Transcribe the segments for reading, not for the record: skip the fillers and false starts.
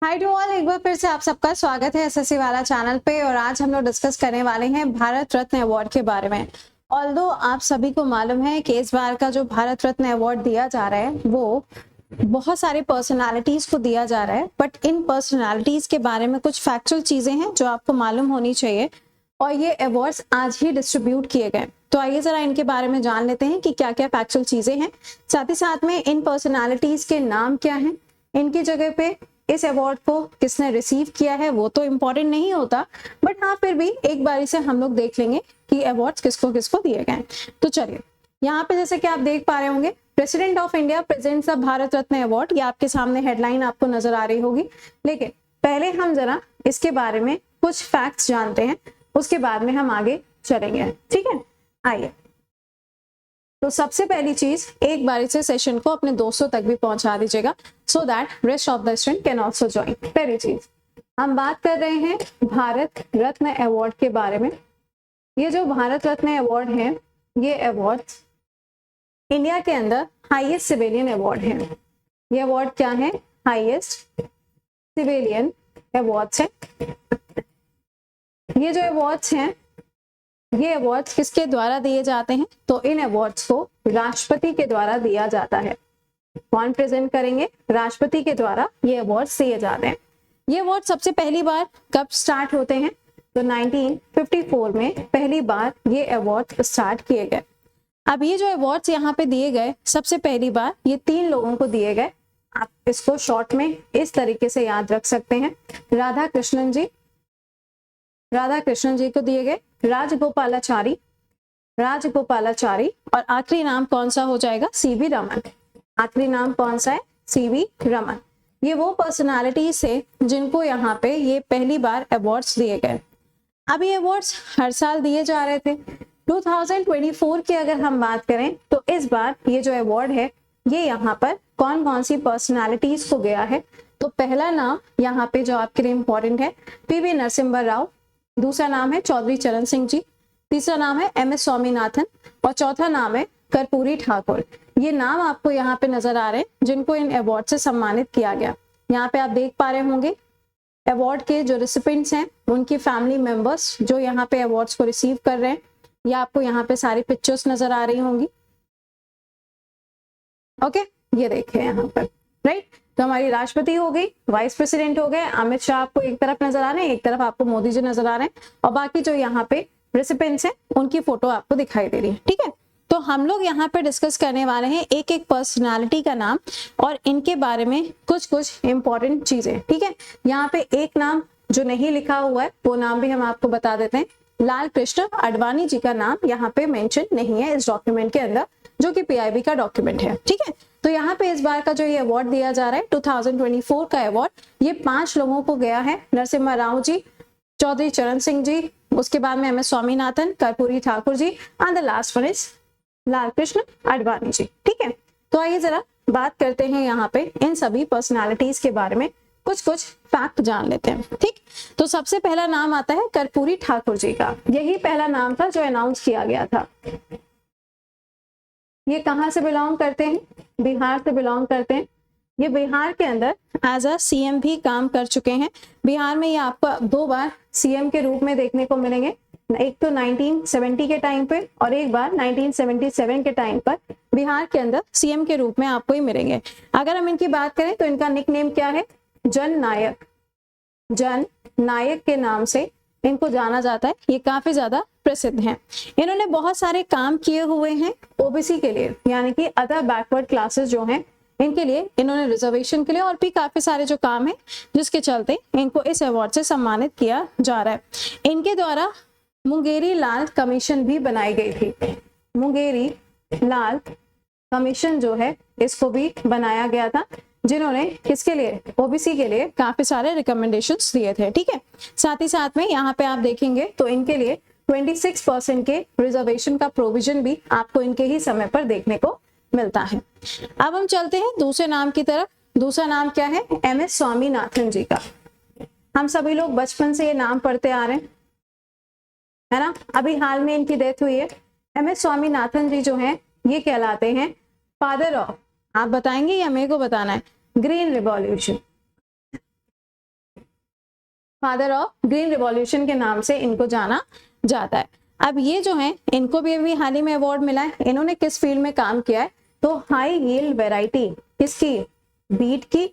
Hi to all, एक बार फिर से आप सबका स्वागत है एसएससी वाला चैनल पे। और आज हम लोग डिस्कस करने वाले हैं भारत रत्न अवार्ड के बारे में। ऑल्दो आप सभी को मालूम है कि इस बार का जो भारत रत्न अवार्ड दिया जा रहा है वो बहुत सारी पर्सनालिटीज को दिया जा रहा है, बट इन पर्सनालिटीज के बारे में कुछ फैक्चुअल चीजें हैं जो आपको मालूम होनी चाहिए। और ये अवार्ड्स आज ही डिस्ट्रीब्यूट किए गए, तो आइए जरा इनके बारे में जान लेते हैं कि क्या क्या फैक्चुअल चीजें हैं। साथ ही साथ में इन पर्सनालिटीज के नाम क्या हैं, इनकी जगह पे इस अवार्ड को किसने रिसीव किया है वो तो इम्पोर्टेंट नहीं होता, बट हाँ फिर भी एक बारी से हम लोग देख लेंगे कि अवार्ड्स किसको किसको दिए गए। तो चलिए, यहाँ पे जैसे कि आप देख पा रहे होंगे, president of India presents the Bharat Ratna award, ये आपके सामने हेडलाइन आपको नजर आ रही होगी। लेकिन पहले हम जरा इसके बारे में कुछ फैक्ट्स जानते हैं, उसके बाद में हम आगे चलेंगे। ठीक है, आइए। तो सबसे पहली चीज, एक बारी से सेशन को अपने दोस्तों तक भी पहुंचा दीजिएगा so that rest of the student can also join. पहली चीज, हम बात कर रहे हैं भारत रत्न अवार्ड के बारे में। ये जो भारत रत्न अवार्ड है, ये अवार्ड इंडिया के अंदर हाईएस्ट सिविलियन अवार्ड है। ये अवार्ड क्या है? हाईएस्ट सिविलियन अवार्ड्स है। ये जो अवार्ड्स हैं, ये अवार्ड्स किसके द्वारा दिए जाते हैं? तो इन अवार्ड्स को राष्ट्रपति के द्वारा दिया जाता है। कौन प्रेजेंट करेंगे? राष्ट्रपति के द्वारा ये अवार्ड्स दिए जाते हैं। ये अवार्ड सबसे पहली बार कब स्टार्ट होते हैं? तो 1954 में पहली बार ये अवार्ड स्टार्ट किए गए। अब ये जो अवार्ड्स यहाँ पे दिए गए, सबसे पहली बार ये 3 लोगों को दिए गए। आप इसको शॉर्ट में इस तरीके से याद रख सकते हैं। राधा कृष्णन जी को दिए गए, राजगोपालाचारी, और आखिरी नाम कौन सा हो जाएगा? सीवी रमन। आखिरी नाम कौन सा है? सीवी रमन। ये वो पर्सनालिटीज है जिनको यहाँ पे ये पहली बार अवार्ड्स दिए गए। अब ये अवार्ड्स हर साल दिए जा रहे थे। 2024 की अगर हम बात करें तो इस बार ये जो अवार्ड है, ये यहाँ पर कौन कौन सी पर्सनालिटीज को गया है? तो पहला नाम यहाँ पे जो आपके लिए इंपॉर्टेंट है, पीवी नरसिम्हा राव। दूसरा नाम है चौधरी चरण सिंह जी। तीसरा नाम है MS स्वामीनाथन। और चौथा नाम है कर्पूरी ठाकुर। ये नाम आपको यहाँ पे नजर आ रहे हैं जिनको इन अवार्ड से सम्मानित किया गया। यहाँ पे आप देख पा रहे होंगे अवार्ड के जो रिसिपेंट्स हैं, उनकी फैमिली मेंबर्स जो यहाँ पे अवार्ड्स को रिसीव कर रहे हैं। ये आपको यहाँ पे सारी पिक्चर्स नजर आ रही होंगी। ओके, ये देखें यहाँ पर, राइट। तो हमारी राष्ट्रपति हो गई, वाइस प्रेसिडेंट हो गए, अमित शाह आपको एक तरफ नजर आ रहे हैं, एक तरफ आपको मोदी जी नजर आ रहे हैं, और बाकी जो यहाँ पे रेसिपेंट्स हैं उनकी फोटो आपको दिखाई दे रही है। ठीक है, तो हम लोग यहाँ पे डिस्कस करने वाले हैं एक एक पर्सनालिटी का नाम और इनके बारे में कुछ कुछ इंपॉर्टेंट चीजें। ठीक है, यहाँ पे एक नाम जो नहीं लिखा हुआ है वो नाम भी हम आपको बता देते हैं। लाल कृष्ण आडवाणी जी का नाम यहाँ पे मेंशन नहीं है इस डॉक्यूमेंट के अंदर, जो कि PIB का डॉक्यूमेंट है। ठीक है, तो यहाँ पे इस बार का जो ये अवार्ड दिया जा रहा है 2024 का अवार्ड, ये 5 लोगों को गया है। नरसिम्हा राव जी, चौधरी चरण सिंह जी, उसके बाद में MS Swaminathan, Karpoori Thakur ji, and the last one is Lal Krishna Advani ji. ठीक है, तो आइए जरा बात करते हैं यहाँ पे इन सभी पर्सनालिटीज के बारे में, कुछ कुछ फैक्ट जान लेते हैं। ठीक, तो सबसे पहला नाम आता है कर्पूरी ठाकुर जी का। यही पहला नाम था जो अनाउंस किया गया था। ये कहाँ से बिलोंग करते हैं? बिहार से बिलोंग करते हैं। ये बिहार के अंदर एज अ CM भी काम कर चुके हैं। बिहार में ये आपको 2 बार CM के रूप में देखने को मिलेंगे, एक तो 1970 के टाइम पे और एक बार 1977 के टाइम पर बिहार के अंदर CM के रूप में आपको ही मिलेंगे। अगर हम इनकी बात करें तो इनका निकनेम क्या है? जन नायक के नाम से इनको जाना जाता है। ये काफी ज्यादा प्रसिद्ध हैं। इन्होंने बहुत सारे काम किए हुए हैं OBC के लिए, यानी कि अदर बैकवर्ड क्लासेस जो हैं इनके लिए इन्होंने रिजर्वेशन के लिए और भी काफी सारे जो काम है जिसके चलते इनको इस अवार्ड से सम्मानित किया जा रहा है। इनके द्वारा मुंगेरी लाल कमीशन भी बनाई गई थी। मुंगेरी लाल कमीशन जो है इसको भी बनाया गया था, जिन्होंने किसके लिए? OBC के लिए काफी सारे रिकमेंडेशंस दिए थे। ठीक है, साथ ही साथ में यहाँ पे आप देखेंगे तो इनके लिए 26% के रिजर्वेशन का प्रोविजन भी आपको इनके ही समय पर देखने को मिलता है। अब हम चलते हैं दूसरे नाम की तरफ। दूसरा नाम क्या है? MS स्वामीनाथन जी का। हम सभी लोग बचपन से ये नाम पढ़ते आ रहे हैं, है ना। अभी हाल में इनकी डेथ हुई है। MS स्वामीनाथन जी जो हैं ये कहलाते हैं फादर ऑफ, आप बताएंगे या मेरे को बताना है? Green revolution. Father of green revolution के नाम से इनको जाना जाता है। अब ये जो है इनको भी अभी हाल ही में अवार्ड मिला है। इन्होंने किस फील्ड में काम किया है, तो हाई यील्ड वैरायटी किसकी, बीट की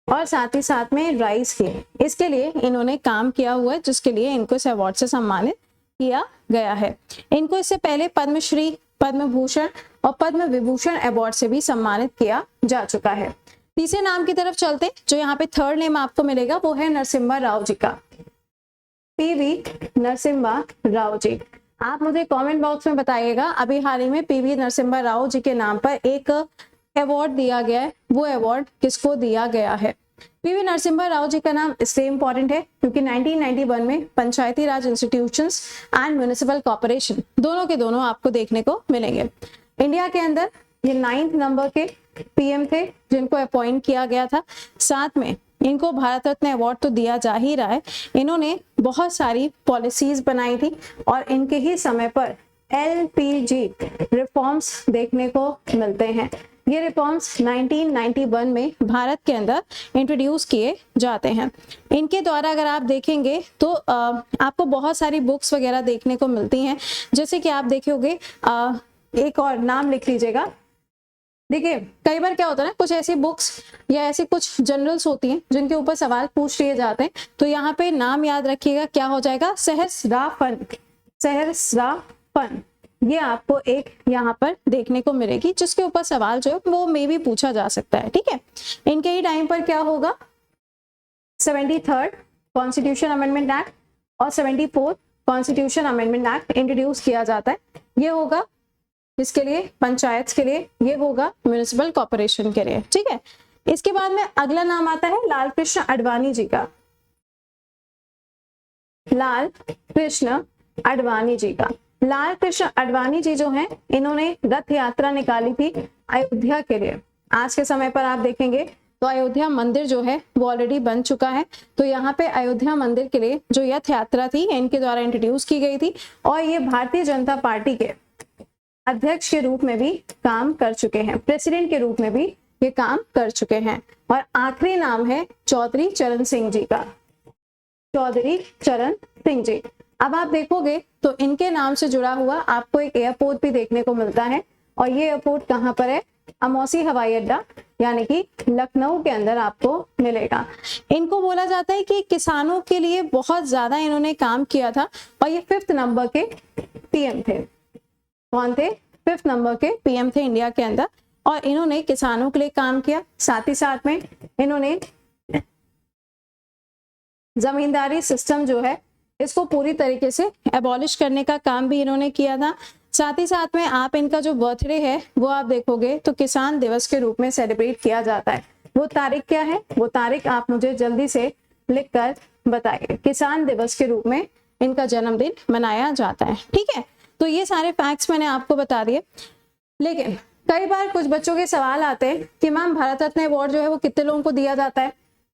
और साथ ही साथ में राइस की, इसके लिए इन्होंने काम किया हुआ है, जिसके लिए इनको इस अवार्ड से सम्मानित किया गया है। इनको इससे पहले पद्मश्री, पद्म भूषण और पद्म विभूषण अवार्ड से भी सम्मानित किया जा चुका है। तीसरे नाम की तरफ चलते हैं, जो यहाँ पे थर्ड नेम आपको मिलेगा वो है नरसिम्हा राव जी का, पीवी नरसिम्हा राव जी। आप मुझे कमेंट बॉक्स में बताइएगा, अभी हाल ही में पीवी नरसिम्हा राव जी के नाम पर एक अवार्ड दिया गया है, वो अवार्ड किसको दिया गया है। पीवी नरसिम्हा राव जी का नाम इसलिए इंपॉर्टेंट है क्योंकि 1991 में पंचायती राज इंस्टीट्यूशंस एंड म्युनिसिपल कॉर्पोरेशन दोनों के दोनों आपको देखने को मिलेंगे। इंडिया के अंदर ये 9th नंबर के पीएम थे जिनको अपॉइंट किया गया था। साथ में इनको भारत रत्न अवार्ड तो दिया जा ही रहा है, इन्होंने बहुत सारी पॉलिसीज बनाई थी और इनके ही समय पर एलपीजी रिफॉर्म्स देखने को मिलते हैं। ये रिफॉर्म्स 1991 में भारत के अंदर इंट्रोड्यूस किए जाते हैं। इनके द्वारा अगर आप देखेंगे तो आपको बहुत सारी बुक्स वगैरह देखने को मिलती हैं, जैसे कि आप देखोगे एक और नाम लिख लीजिएगा। देखिए कई बार क्या होता है ना, कुछ ऐसी बुक्स या ऐसी कुछ जर्नल्स होती हैं जिनके ऊपर सवाल पूछ लिए जाते हैं, तो यहाँ पे नाम याद रखिएगा, क्या हो जाएगा, सहस्राफन। सहस्राफन ये आपको एक यहाँ पर देखने को मिलेगी, जिसके ऊपर सवाल जो है वो मे भी पूछा जा सकता है। ठीक है, इनके ही टाइम पर क्या होगा, 73rd कॉन्स्टिट्यूशन अमेंडमेंट एक्ट और 74th constitution amendment act introduce किया जाता है। ये होगा इसके लिए पंचायत के लिए, ये होगा म्युनिसिपल कॉर्पोरेशन के लिए। ठीक है, इसके बाद में अगला नाम आता है लाल कृष्ण आडवाणी जी का। लाल कृष्ण आडवाणी जी का। लाल कृष्ण आडवाणी जी जो हैं, इन्होंने रथ यात्रा निकाली थी अयोध्या के लिए। आज के समय पर आप देखेंगे तो अयोध्या मंदिर जो है वो ऑलरेडी बन चुका है, तो यहाँ पे अयोध्या मंदिर के लिए जो रथ यात्रा थी इनके द्वारा इंट्रोड्यूस की गई थी और ये भारतीय जनता पार्टी के अध्यक्ष के रूप में भी काम कर चुके हैं, प्रेसिडेंट के रूप में भी ये काम कर चुके हैं। और आखिरी नाम है चौधरी चरण सिंह जी का, चौधरी चरण सिंह जी। अब आप देखोगे तो इनके नाम से जुड़ा हुआ आपको एक एयरपोर्ट भी देखने को मिलता है, और ये एयरपोर्ट कहाँ पर है, अमौसी हवाई अड्डा यानी कि लखनऊ के अंदर आपको मिलेगा। इनको बोला जाता है कि किसानों के लिए बहुत ज्यादा इन्होंने काम किया था और ये 5th नंबर के पीएम थे। कौन थे, 5th नंबर के पीएम थे इंडिया के अंदर, और इन्होंने किसानों के लिए काम किया। साथ ही साथ में इन्होंने जमींदारी सिस्टम जो है इसको पूरी तरीके से एबॉलिश करने का काम भी इन्होंने किया था। साथ ही साथ में आप इनका जो बर्थडे है वो आप देखोगे तो किसान दिवस के रूप में सेलिब्रेट किया जाता है। वो तारीख क्या है, वो तारीख आप मुझे जल्दी से लिखकर बताइए। किसान दिवस के रूप में इनका जन्मदिन मनाया जाता है। ठीक है, तो ये सारे फैक्ट्स मैंने आपको बता दिए। लेकिन कई बार कुछ बच्चों के सवाल आते हैं कि मैम भारत रत्न अवार्ड जो है वो कितने लोगों को दिया जाता है,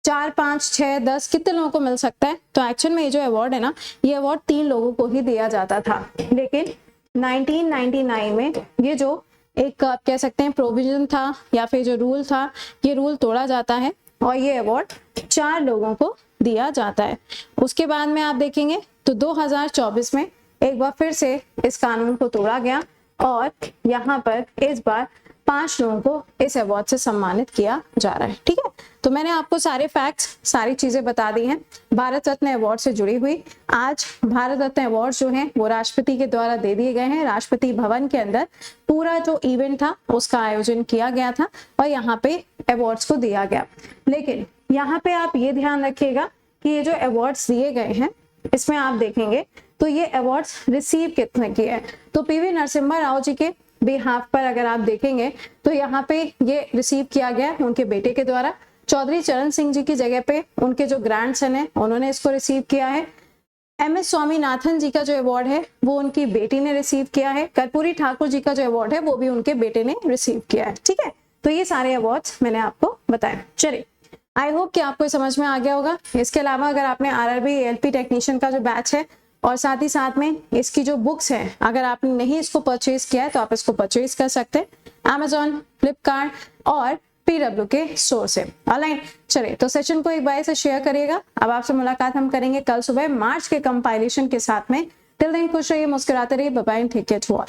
4, 5, 6, 10 कितने लोगों को मिल सकता है। तो एक्चुअल में ये जो अवार्ड है ना, ये अवार्ड 3 लोगों को ही दिया जाता था। लेकिन 1999 में ये जो एक आप कह सकते हैं प्रोविजन था या फिर जो रूल था, ये रूल तोड़ा जाता है और ये अवार्ड 4 लोगों को दिया जाता है। उसके बाद में आप देखेंगे तो 2024 में एक बार फिर से इस कानून को तोड़ा गया और यहाँ पर इस बार 5 लोगों को इस अवार्ड से सम्मानित किया जा रहा है। ठीक है, तो मैंने आपको सारे फैक्ट्स, सारी चीजें बता दी हैं भारत रत्न अवार्ड से जुड़ी हुई। आज भारत रत्न अवार्ड जो है वो राष्ट्रपति के द्वारा दे दिए गए हैं। राष्ट्रपति भवन के अंदर पूरा जो इवेंट था उसका आयोजन किया गया था और यहाँ पे अवार्ड्स को दिया गया। लेकिन यहाँ पे आप ये ध्यान रखिएगा कि ये जो अवार्ड्स दिए गए हैं इसमें आप देखेंगे तो ये अवार्ड्स रिसीव कितने किए हैं। तो पीवी नरसिम्हा राव जी के बिहाफ पर अगर आप देखेंगे तो यहाँ पे ये रिसीव किया गया उनके बेटे के द्वारा। चौधरी चरण सिंह जी की जगह पे उनके जो ग्रैंडसन है उन्होंने इसको रिसीव किया है। MS स्वामीनाथन जी का जो अवार्ड है वो उनकी बेटी ने रिसीव किया है। कर्पूरी ठाकुर जी का जो अवार्ड है वो भी उनके बेटे ने रिसीव किया है। ठीक है, तो ये सारे अवार्ड्स मैंने आपको बताए। चलिए, आई होप कि आपको समझ में आ गया होगा। इसके अलावा अगर आपने RRB ALP टेक्नीशियन का जो बैच है और साथ ही साथ में इसकी जो बुक्स है, अगर आपने नहीं इसको परचेज किया है तो आप इसको परचेज कर सकते हैं Amazon, फ्लिपकार्ट और PW के सोर्स से। ऑलराइट, चलिए तो सेशन को एक बार से शेयर करिएगा। अब आपसे मुलाकात हम करेंगे कल सुबह मार्च के कंपाइलेशन के साथ में। टिल देन खुश रहिए, मुस्कुराते रहिए, bye bye, take care to all.